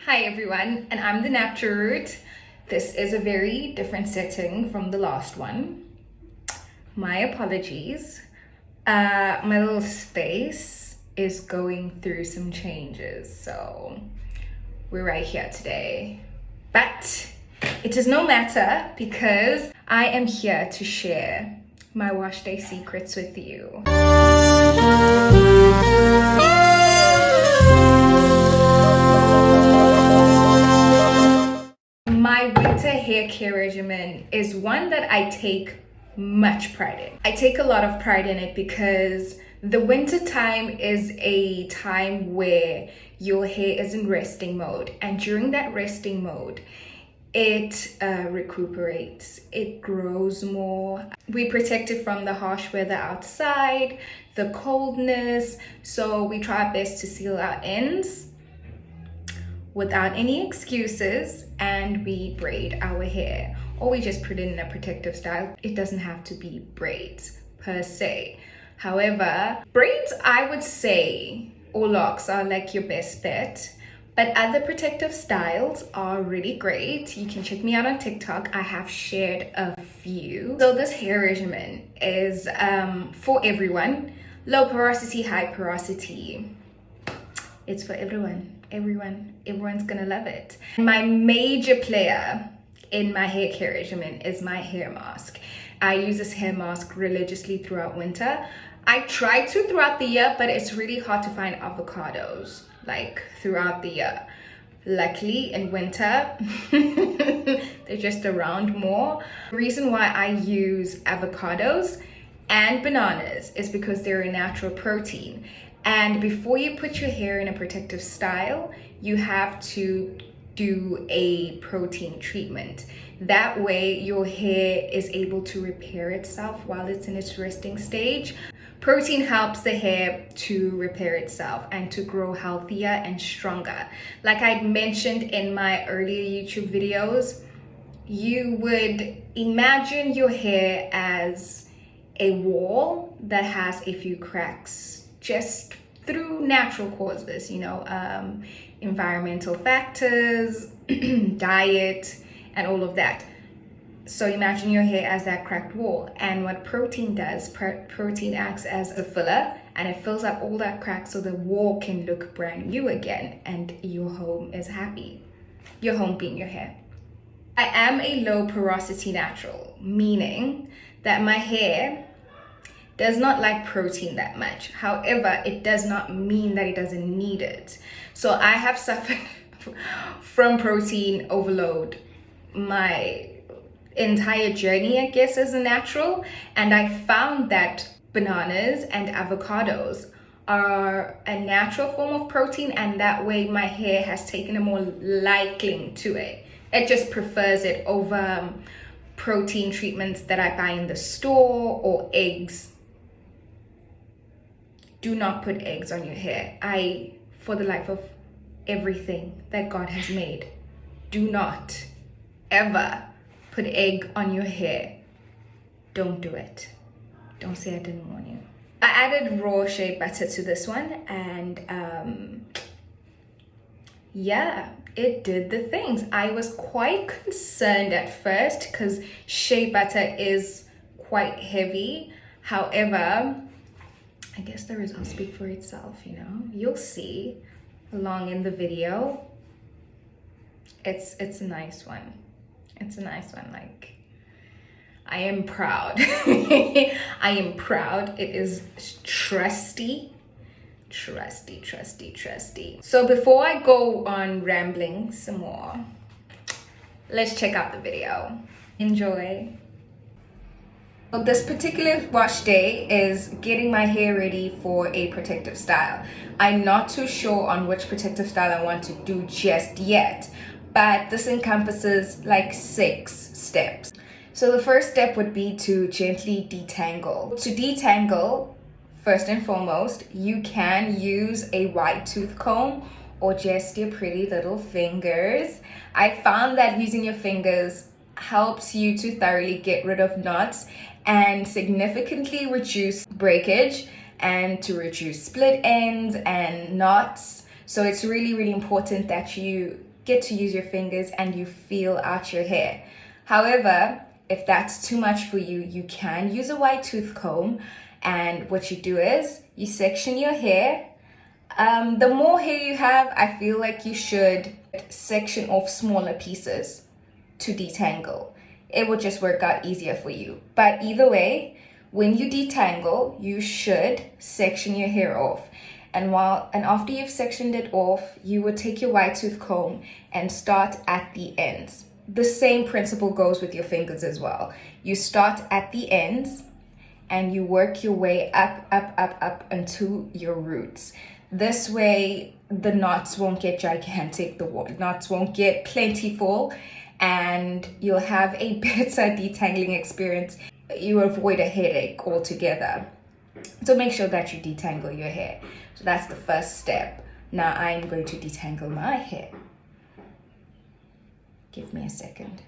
Hi everyone, and I'm the Naptured. This is a very different setting from the last one. My apologies. My little space is going through some changes, so we're right here today. But it is no matter because I am here to share my wash day secrets with you. My winter hair care regimen is one that I take much pride in. I take a lot of pride in it because the winter time is a time where your hair is in resting mode, and during that resting mode it recuperates, it grows more. We protect it from the harsh weather outside, the coldness, so we try our best to seal our ends without any excuses, and we braid our hair, or we just put it in a protective style. It doesn't have to be braids per se. However, braids, I would say, or locks are like your best bet, but other protective styles are really great. You can check me out on TikTok. I have shared a few. So this hair regimen is for everyone. Low porosity, high porosity. It's for everyone's gonna love it. My major player in my hair care regimen is my hair mask. I use this hair mask religiously throughout winter. I try to throughout the year, but it's really hard to find avocados like throughout the year. Luckily in winter they're just around more. The reason why I use avocados and bananas is because they're a natural protein. And before you put your hair in a protective style, you have to do a protein treatment. That way your hair is able to repair itself while it's in its resting stage. Protein helps the hair to repair itself and to grow healthier and stronger. Like I mentioned in my earlier YouTube videos, you would imagine your hair as a wall that has a few cracks, just through natural causes, environmental factors, diet, and all of that. So imagine your hair as that cracked wall, and what protein does, protein acts as a filler, and it fills up all that crack so the wall can look brand new again, and your home is happy. Your home being your hair. I am a low porosity natural, meaning that my hair does not like protein that much. However, it does not mean that it doesn't need it. So I have suffered from protein overload my entire journey, I guess, as a natural. And I found that bananas and avocados are a natural form of protein, and that way my hair has taken a more liking to it. It just prefers it over protein treatments that I buy in the store or eggs. Do not put eggs on your hair. For the life of everything that God has made, do not ever put egg on your hair. Don't do it. Don't say I didn't warn you. I added raw shea butter to this one, and yeah, it did the things. I was quite concerned at first because shea butter is quite heavy. However, I guess the results speak for itself, You'll see along in the video. It's a nice one. It's a nice one. Like, I am proud. I am proud. It is trusty. So before I go on rambling some more, let's check out the video. Enjoy. Well, this particular wash day is getting my hair ready for a protective style. I'm not too sure on which protective style I want to do just yet, but this encompasses like 6 steps. So the first step would be to gently detangle. To detangle, first and foremost, you can use a wide tooth comb or just your pretty little fingers. I found that using your fingers helps you to thoroughly get rid of knots and significantly reduce breakage and to reduce split ends and knots. So it's really, really important that you get to use your fingers and you feel out your hair. However, if that's too much for you, you can use a wide tooth comb, and what you do is you section your hair. The more hair you have, I feel like you should section off smaller pieces to detangle. It will just work out easier for you. But either way, when you detangle, you should section your hair off. And after you've sectioned it off, you would take your wide tooth comb and start at the ends. The same principle goes with your fingers as well. You start at the ends and you work your way up into your roots. This way, the knots won't get gigantic, the knots won't get plentiful, and you'll have a better detangling experience. You avoid a headache altogether. So make sure that you detangle your hair. So that's the first step. Now I'm going to detangle my hair. Give me a second.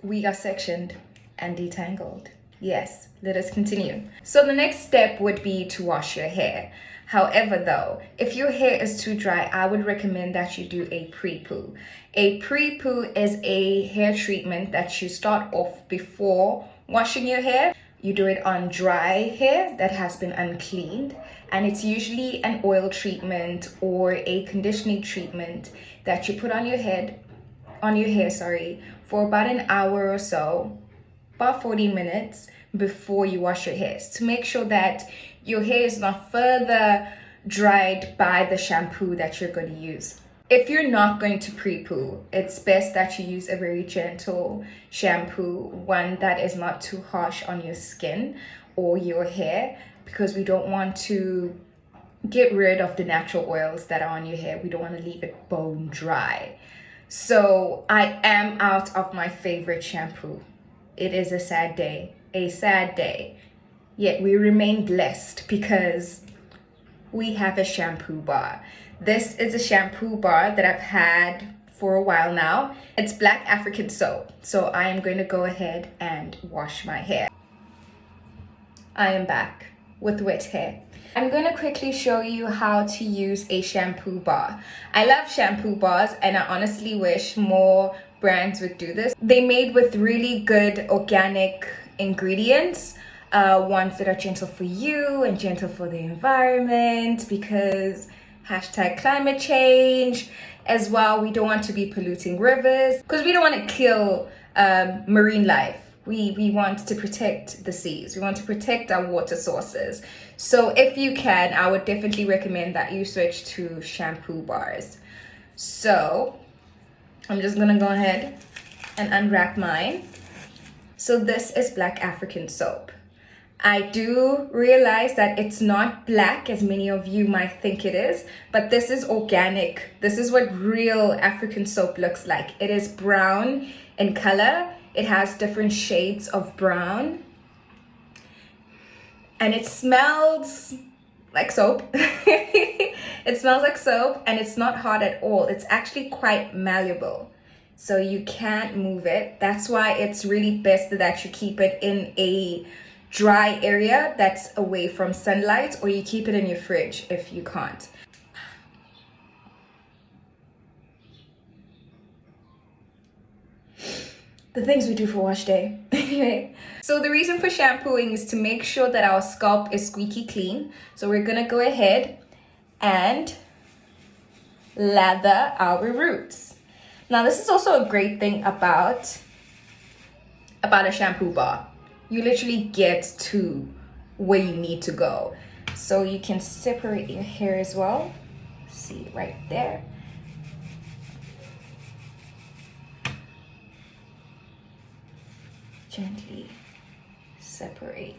We are sectioned and detangled. Yes, let us continue. So the next step would be to wash your hair. However, though, if your hair is too dry, I would recommend that you do a pre-poo. A pre-poo is a hair treatment that you start off before washing your hair. You do it on dry hair that has been uncleaned, and it's usually an oil treatment or a conditioning treatment that you put on your hair, for about an hour or so, about 40 minutes before you wash your hair, to make sure that your hair is not further dried by the shampoo that you're going to use. If you're not going to pre-poo, it's best that you use a very gentle shampoo, one that is not too harsh on your skin or your hair, because we don't want to get rid of the natural oils that are on your hair. We don't want to leave it bone dry. So I am out of my favorite shampoo. It is a sad day, yet we remain blessed because we have a shampoo bar. This is a shampoo bar that I've had for a while now. It's black African soap. So I am going to go ahead and wash my hair. I am back with wet hair. I'm going to quickly show you how to use a shampoo bar. I love shampoo bars, and I honestly wish more brands would do this. They're made with really good organic ingredients, ones that are gentle for you and gentle for the environment, because #climate change as well. We don't want to be polluting rivers because we don't want to kill marine life. We want to protect the seas. We want to protect our water sources. So if you can, I would definitely recommend that you switch to shampoo bars. So I'm just gonna go ahead and unwrap mine. So this is black African soap. I do realize that it's not black as many of you might think it is, but this is organic. This is what real African soap looks like. It is brown in color. It has different shades of brown. And it smells like soap. It smells like soap, and it's not hard at all. It's actually quite malleable, so you can't move it. That's why it's really best that you keep it in a dry area that's away from sunlight, or you keep it in your fridge if you can't. The things we do for wash day. Anyway, so the reason for shampooing is to make sure that our scalp is squeaky clean. So we're gonna go ahead and lather our roots. Now this is also a great thing about a shampoo bar. You literally get to where you need to go. So you can separate your hair as well. See right there. Gently separate.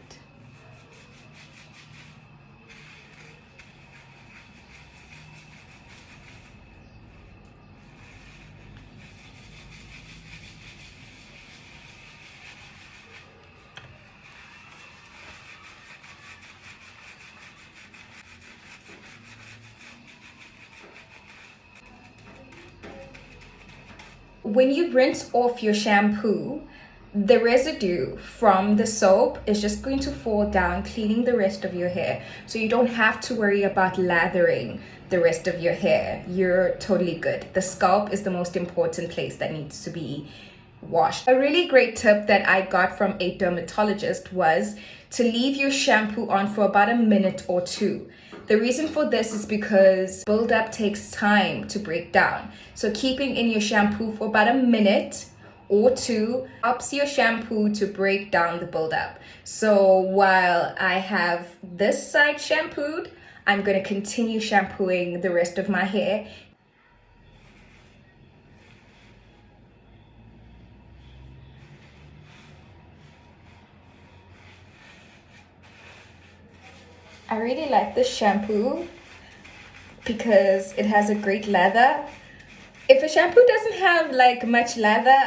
When you rinse off your shampoo, the residue from the soap is just going to fall down, cleaning the rest of your hair. So you don't have to worry about lathering the rest of your hair, you're totally good. The scalp is the most important place that needs to be washed. A really great tip that I got from a dermatologist was to leave your shampoo on for about a minute or two. The reason for this is because buildup takes time to break down. So keeping in your shampoo for about a minute or two helps your shampoo to break down the buildup. So while I have this side shampooed, I'm going to continue shampooing the rest of my hair. I really like this shampoo because it has a great lather. If a shampoo doesn't have like much lather,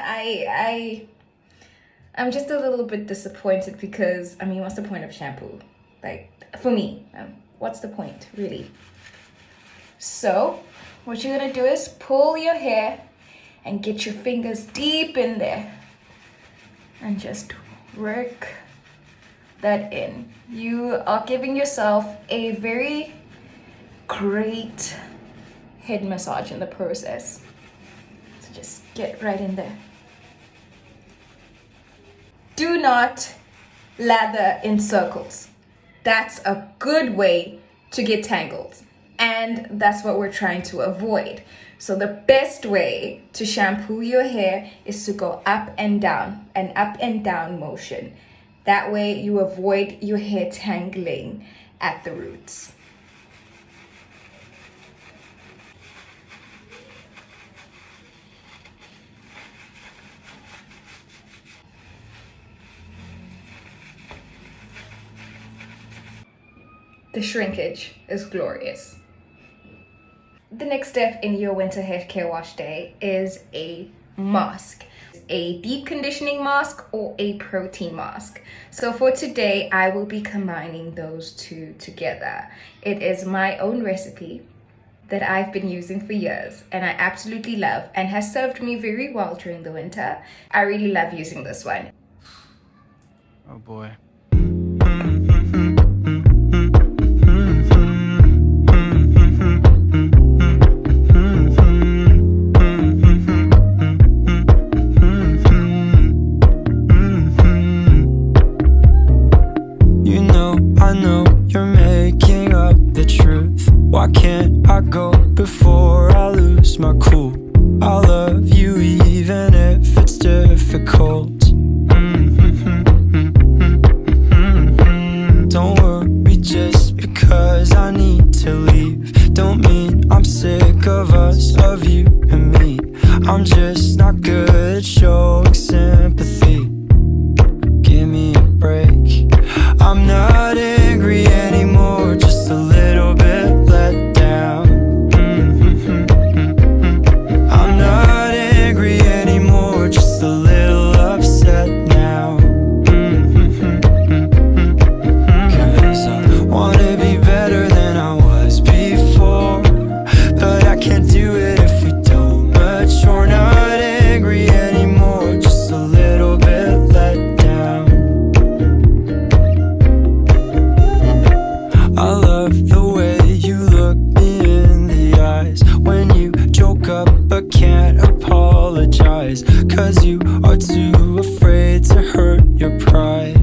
I'm just a little bit disappointed because, I mean, what's the point of shampoo? Like, for me, what's the point, really? So, what you're gonna do is pull your hair and get your fingers deep in there and just work that in. You are giving yourself a very great head massage in the process. So just get right in there. Do not lather in circles. That's a good way to get tangled. And that's what we're trying to avoid. So the best way to shampoo your hair is to go up and down, an up and down motion. That way you avoid your hair tangling at the roots. The shrinkage is glorious. The next step in your winter hair care wash day is a mask. A deep conditioning mask or a protein mask. So for today, I will be combining those two together. It is my own recipe that I've been using for years and I absolutely love and has served me very well during the winter. I really love using this one. Oh boy. Why can't I go before I lose my cool? I love you even if it's difficult. Don't worry just because I need to leave. Don't mean I'm sick of us, of you and me. I'm just not good at showing sympathy. Give me a break. I'm not angry anymore, just a little bit let down. I'm not angry anymore, just a little upset now. Cause I wanna be better than I was before, but I can't do it if we don't mature. Not angry anymore, just a little bit let down. I love the way you look me in the eyes when you joke up but can't apologize, cause you are too afraid to hurt your pride.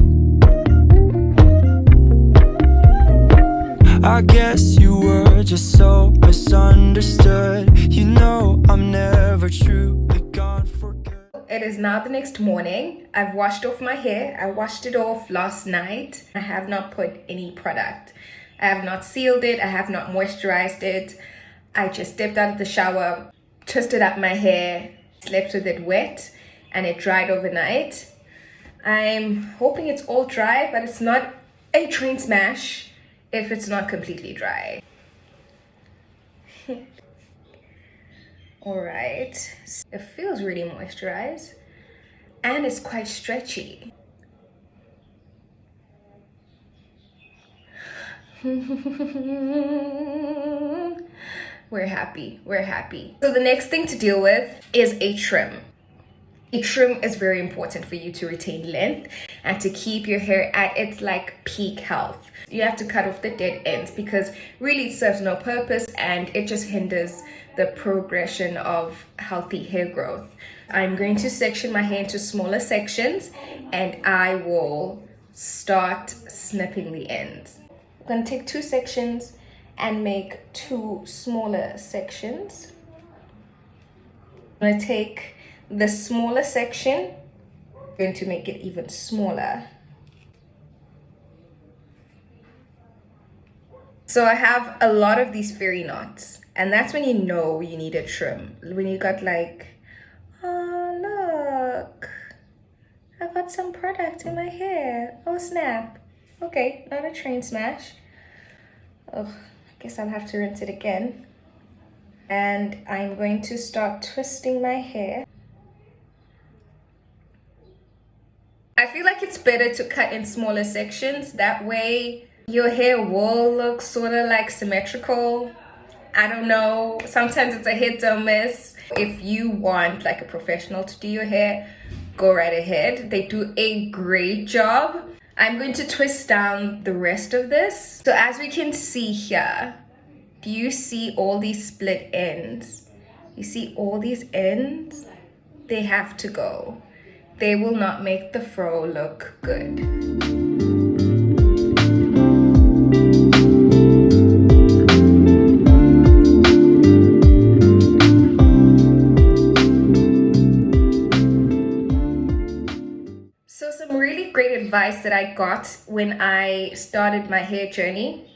I guess you were just so misunderstood. You know I'm never truly gone for good. It is now the next morning. I've washed off my hair. I washed it off last night. I have not put any product. I have not sealed it. I have not moisturized it. I just stepped out of the shower, twisted up my hair, slept with it wet, and it dried overnight. I'm hoping it's all dry, but it's not a train smash if it's not completely dry. All right, it feels really moisturized and it's quite stretchy. We're happy. So the next thing to deal with is a trim. A trim is very important for you to retain length and to keep your hair at its like peak health. You have to cut off the dead ends because really it serves no purpose and it just hinders the progression of healthy hair growth. I'm going to section my hair into smaller sections and I will start snipping the ends. I'm going to take 2 sections and make 2 smaller sections. I'm going to take the smaller section, I'm going to make it even smaller. So I have a lot of these fairy knots, and that's when you know you need a trim. When you got like, oh look, I got some product in my hair. Oh snap. Okay, not a train smash. Oh, I guess I'll have to rinse it again. And I'm going to start twisting my hair. I feel like it's better to cut in smaller sections. That way your hair will look sort of like symmetrical. I don't know. Sometimes it's a hit or miss. If you want like a professional to do your hair, go right ahead. They do a great job. I'm going to twist down the rest of this. So as we can see here, do you see all these split ends? You see all these ends? They have to go. They will not make the fro look good. So some really great advice that I got when I started my hair journey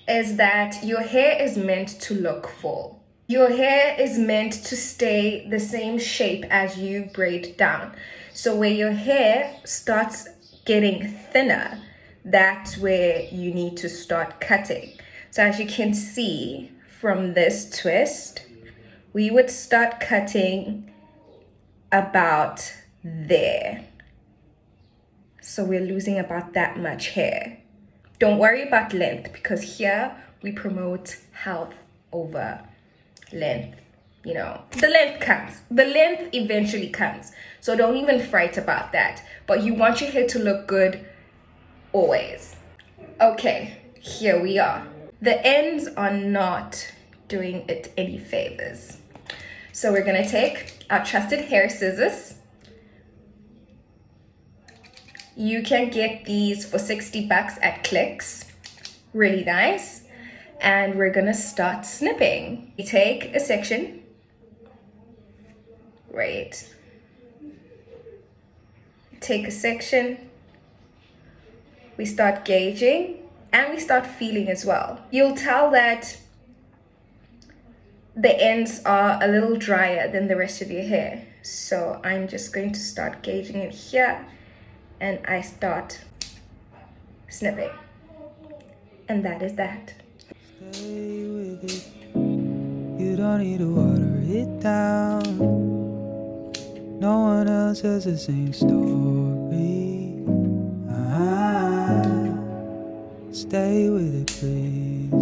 is that your hair is meant to look full. Your hair is meant to stay the same shape as you braid down. So where your hair starts getting thinner, that's where you need to start cutting. So as you can see from this twist, we would start cutting about there. So we're losing about that much hair. Don't worry about length because here we promote health over length. You know, the length comes. The length eventually comes. So don't even fright about that. But you want your hair to look good always. Okay, here we are. The ends are not doing it any favors. So we're gonna take our trusted hair scissors. You can get these for $60 at Clicks. Really nice. And we're gonna start snipping. We take a section, right? Take a section, we start gauging, and we start feeling as well. You'll tell that the ends are a little drier than the rest of your hair. So I'm just going to start gauging it here, and I start snipping. And that is that. Stay with it. You don't need to water it down. No one else has the same story. Stay with it, please.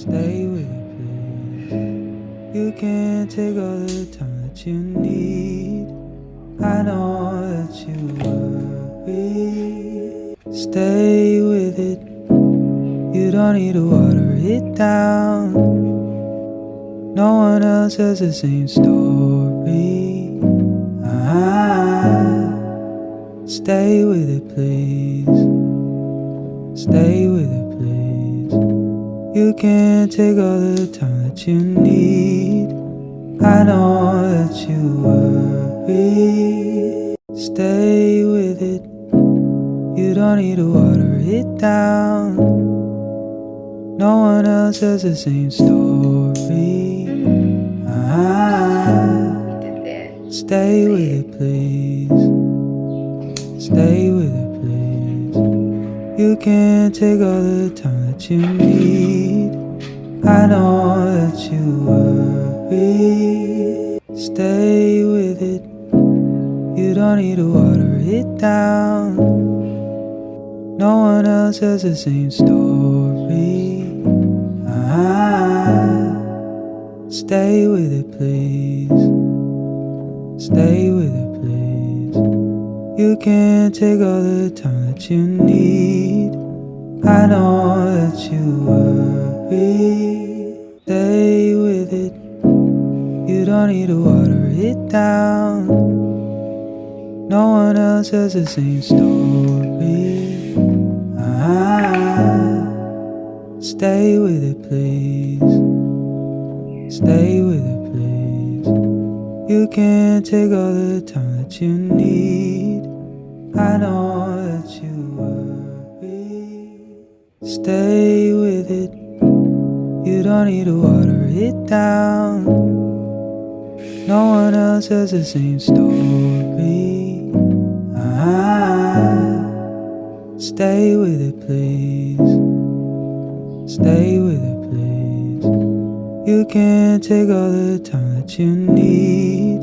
Stay with it, please. You can take all the time that you need. I know that you worry. Stay with it. You don't need to water it down. No one else has the same story. Stay with it, please. Stay with it, please. You can take all the time that you need. I know that you worry. Stay with it. You don't need to water it down. No one else has the same story. Stay with it, please. Stay with it, please. You can take all the time that you need. I know that you worry. Stay with it. You don't need to water it down. No one else has the same story. Stay with it, please. Stay with it, please. You can take all the time that you need. I know that you worry. Stay with it. You don't need to water it down. No one else has the same story. Stay with it, please. Stay with it, please. You can take all the time that you need. I know that you worry. Stay with it. You don't need to water it down. No one else has the same story. Stay with it, please. Stay with it, please. You can take all the time that you need.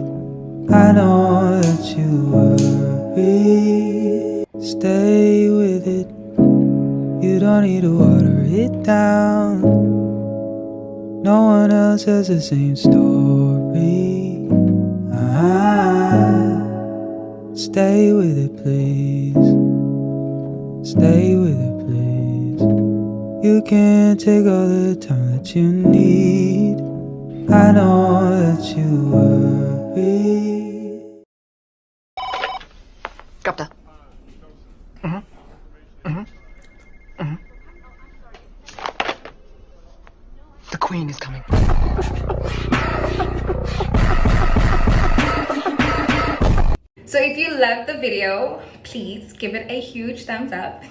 I know that you worry. Stay with it. You don't need to water it down. No one else has the same story. Stay with it, please. Stay with it, please. You can take all the time that you need. I know that you worry. Drop that. The queen is coming. So if you loved the video, please give it a huge thumbs up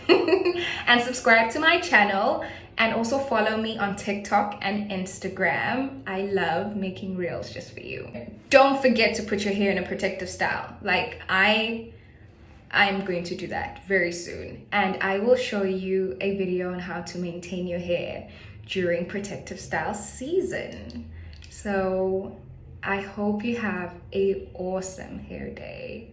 and subscribe to my channel, and also follow me on TikTok and Instagram. I love making reels just for you. Don't forget to put your hair in a protective style. Like I'm going to do that very soon, and I will show you a video on how to maintain your hair during protective style season. So I hope you have an awesome hair day.